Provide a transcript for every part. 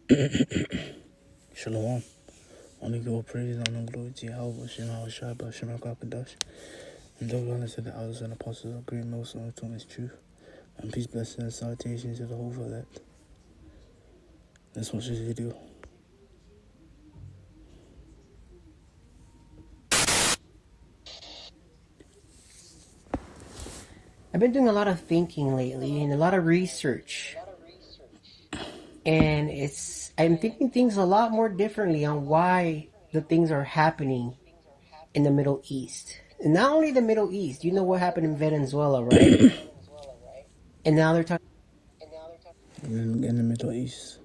Shalom. Only go praise and honor glory to Yahweh, Shema Shaba, Shema Kakadash. And double honor to the elders and apostles of great most and autonomous truth. And peace, blessings, and salutations to the whole of that. Let's watch this video. I've been doing a lot of thinking lately and a lot of research. And I'm thinking things a lot more differently on why the things are happening in the Middle East. And not only the Middle East, you know what happened in Venezuela, right? And now they're talking In the Middle East.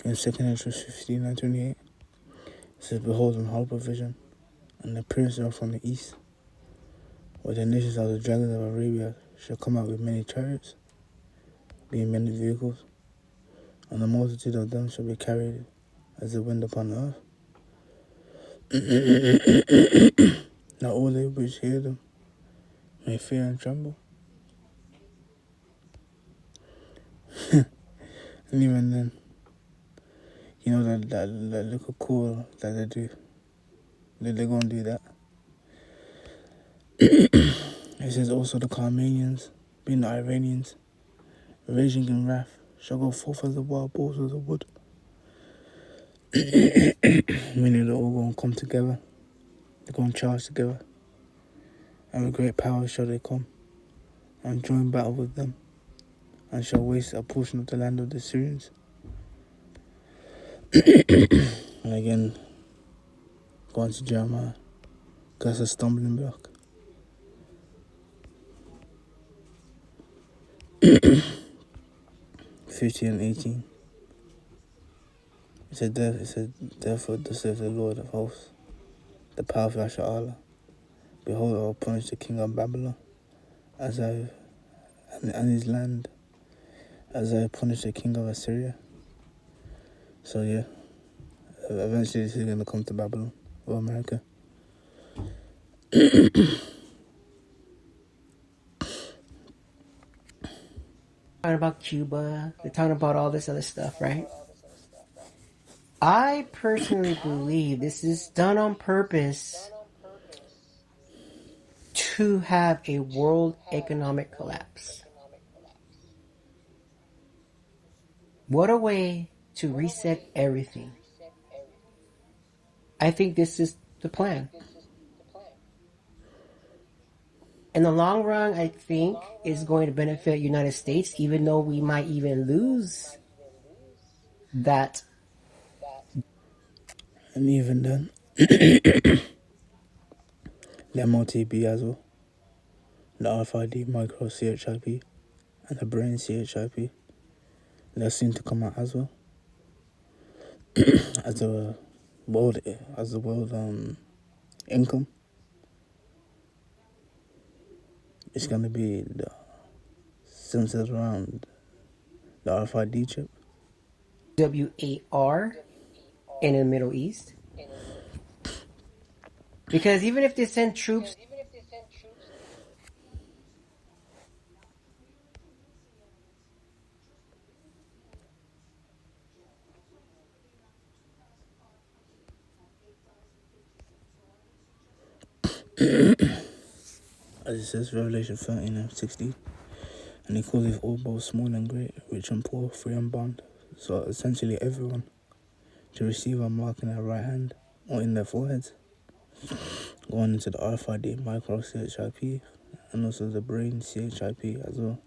In 2nd Ezra 15:28, it says, Behold, an horrible vision, and the prince are from the east, where the nations of the dragons of Arabia shall come out with many chariots, being many vehicles, and the multitude of them shall be carried as the wind upon the earth. Now all they which hear them may fear and tremble. And even then, you know that little cool that they do. They're gonna do that. It says also the Carmanians, being the Iranians, raging in wrath, shall go forth as the wild bulls of the wood. Meaning they're all gonna come together. They're gonna charge together. And with great power shall they come, and join battle with them, and shall waste a portion of the land of the Syrians. And again, going to Jeremiah, that's a stumbling block. 15 and 18. It said, therefore, thus saith the Lord of hosts, the powerful Asha'Allah, behold, I will punish the king of Babylon, and his land, as I punished the king of Assyria. So yeah, eventually this is going to come to Babylon, or America. about Cuba, they're talking about all this other stuff, right? I personally believe this is done on purpose to have a world economic collapse. What a way to reset everything. I think this is the plan. In the long run, I think is going to benefit United States, even though we might even lose that. And even then, the MOTB as well, the RFID micro CHIP, and the brain CHIP, they're soon to come out as well. as the world income, it's gonna be the centered around the RFID chip. WAR in the Middle East. Because even if they send troops, As it says, Revelation 13 and 16. And he calleth all both small and great, rich and poor, free and bond. So essentially everyone to receive a mark in their right hand or in their foreheads. Going into the RFID micro CHIP and also the brain CHIP as well.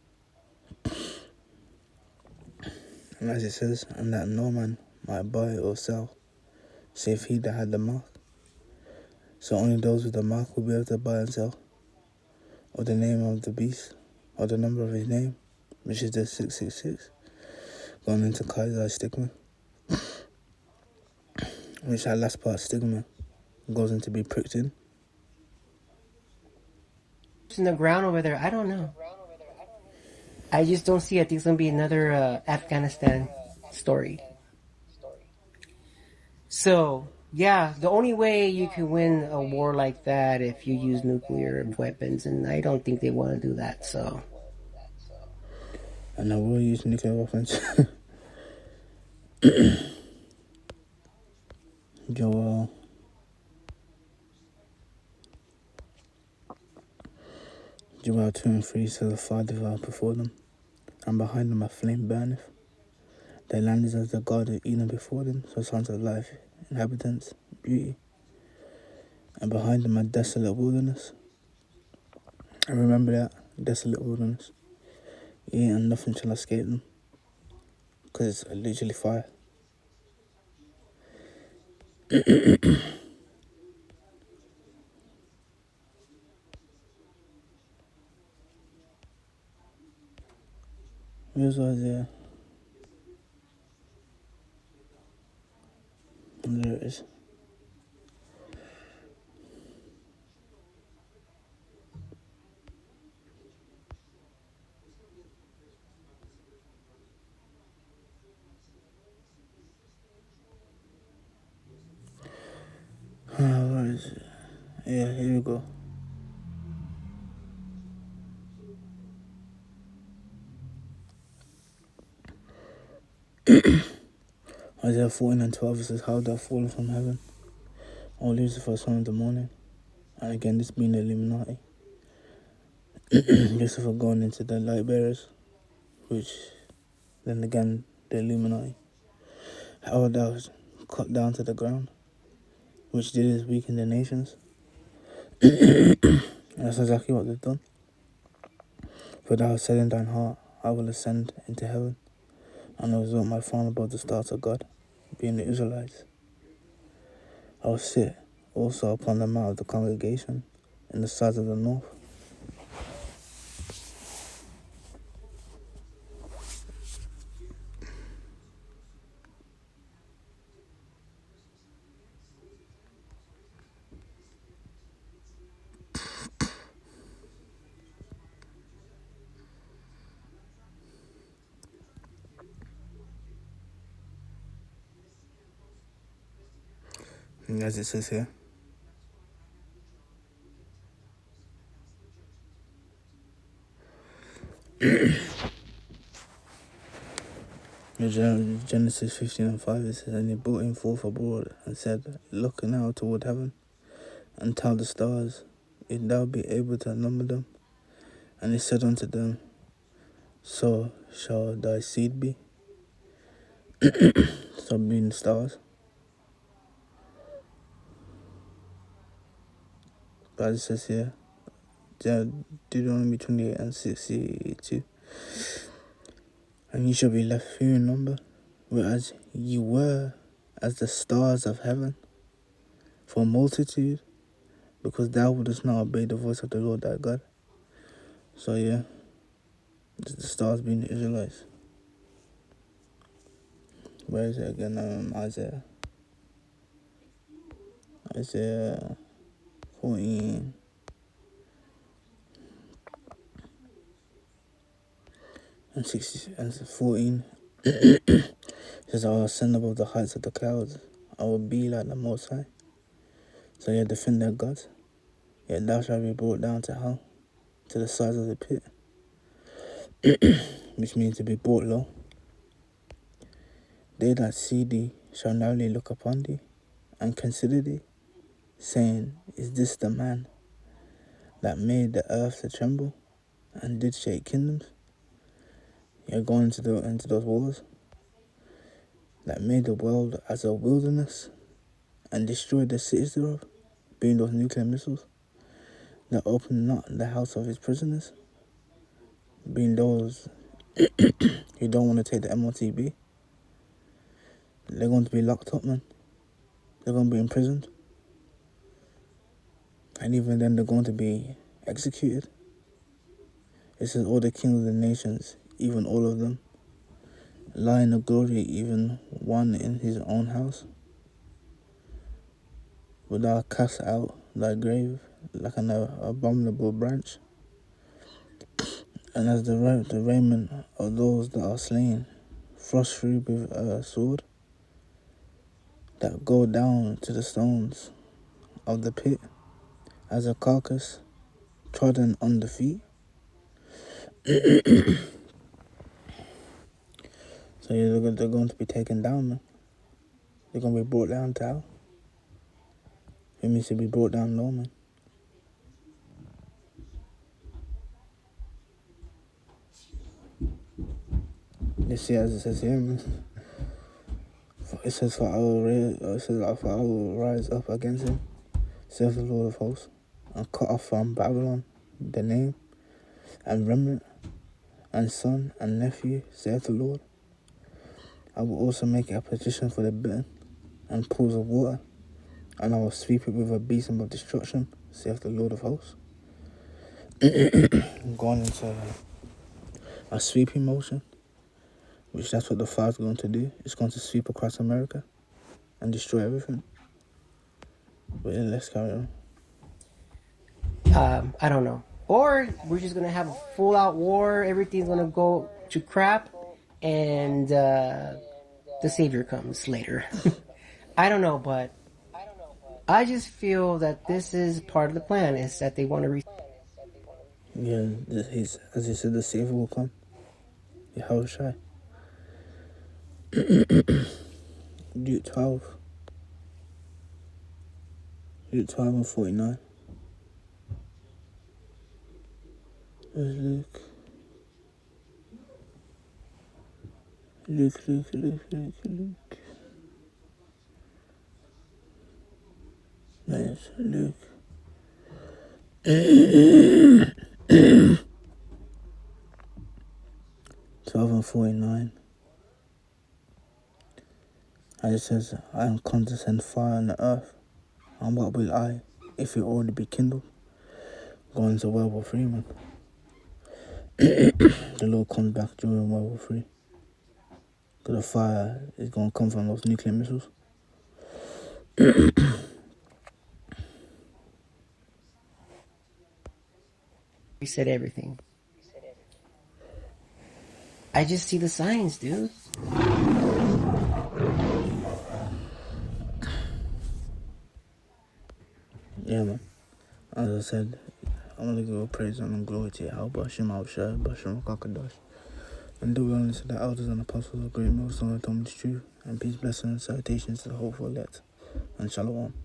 And as it says, and that no man might buy or sell, save he that had the mark. So only those with the mark will be able to buy and sell. or the name of the beast, or the number of his name, which is the 666, going into Kaiser's stigma, which that last part, stigma, goes into be pricked in. In the ground over there, I don't know. I just don't see. I think it's gonna be another Afghanistan story. So yeah, the only way you can win a war like that if you use nuclear weapons, and I don't think they want to do that. So And I will use nuclear weapons. Joel. Joel 2 and 3 says, the fire devoureth before them, and behind them a flame burneth. Their land is as the garden of Eden before them, so sons of life, inhabitants, beauty. And behind them a desolate wilderness. And remember that, desolate wilderness. Yeah, and nothing shall escape them, because it's literally fire. Where's Isaiah? And there it is. Where is it? Yeah, here we go. Isaiah 14 and 12 says, how thou fallen from heaven, O Lucifer, son of the morning. And again, this being the Illuminati. Lucifer going into the light bearers, which then again the Illuminati. How thou cut down to the ground, which did weaken the nations. And that's exactly what they've done. For thou hast said in thine heart, I will ascend into heaven, and I will exalt my throne above the stars of God, being the Israelites. I will sit also upon the mount of the congregation, in the sides of the north. And as it says here, in Genesis 15 and 5, it says, and he brought him forth abroad, and said, look now toward heaven, and tell the stars, if thou be able to number them. And he said unto them, so shall thy seed be. So being the stars. But it says here, Deuteronomy 28 and 62, and ye shall be left few in number, whereas ye were as the stars of heaven, for multitude, because thou wouldest not obey the voice of the Lord thy God. So yeah, the stars being the Israelites. Where is it again? Isaiah 14 and 60 and 14. It says, I will ascend above the heights of the clouds. I will be like the Most High. So yeah, defend their gods. Yet thou shalt be brought down to hell, to the sides of the pit, which means to be brought low. They that see thee shall narrowly look upon thee, and consider thee, saying, is this the man that made the earth to tremble, and did shake kingdoms? You're going into those wars, that made the world as a wilderness, and destroyed the cities thereof, being those nuclear missiles, that opened not the house of his prisoners, being those who don't want to take the MOTB. They're going to be locked up, man. They're going to be imprisoned. And even then, they're going to be executed. It says all the kings of the nations, even all of them, lie in the glory, even one in his own house. But thou cast out thy grave like an abominable branch, and as the raiment of those that are slain, thrust through with a sword, that go down to the stones of the pit, as a carcass trodden under feet. So yeah, they're going to be taken down, man. They're going to be brought down to hell. It means to be brought down low, man. You see, as it says here, man. It says, for I will rise up against him, says the Lord of hosts, and cut off from Babylon the name, and remnant, and son, and nephew, saith the Lord. I will also make a petition for the bitten, and pools of water, and I will sweep it with a besom of destruction, saith the Lord of hosts. Going into a sweeping motion, which that's what the fire's going to do. It's going to sweep across America and destroy everything. But yeah, let's carry on. I don't know. Or we're just gonna have a full out war. Everything's gonna go to crap, and the savior comes later. I don't know, but I just feel that this is part of the plan. Is that they want to. Yeah, as he said, the savior will come. Yahushua. Luke 12. Luke 12 and 49. Where's Luke? Luke. Nice, Luke. 12 and 49. And it says, I am come to send fire on the earth, and what will I, if it already be kindled? Go into World War III, man. The Lord comes back during World War III. Because the fire is going to come from those nuclear missiles. Reset everything. I just see the signs, dude. Yeah, man. As I said, I want to give all praise and glory to Yahweh, Hashem, Al-Shai, Bashem, Kakadash. And do we honor to the elders and apostles of great millstone and told me the truth. And peace, blessings, and salutations to the hopeful elect. And shalom.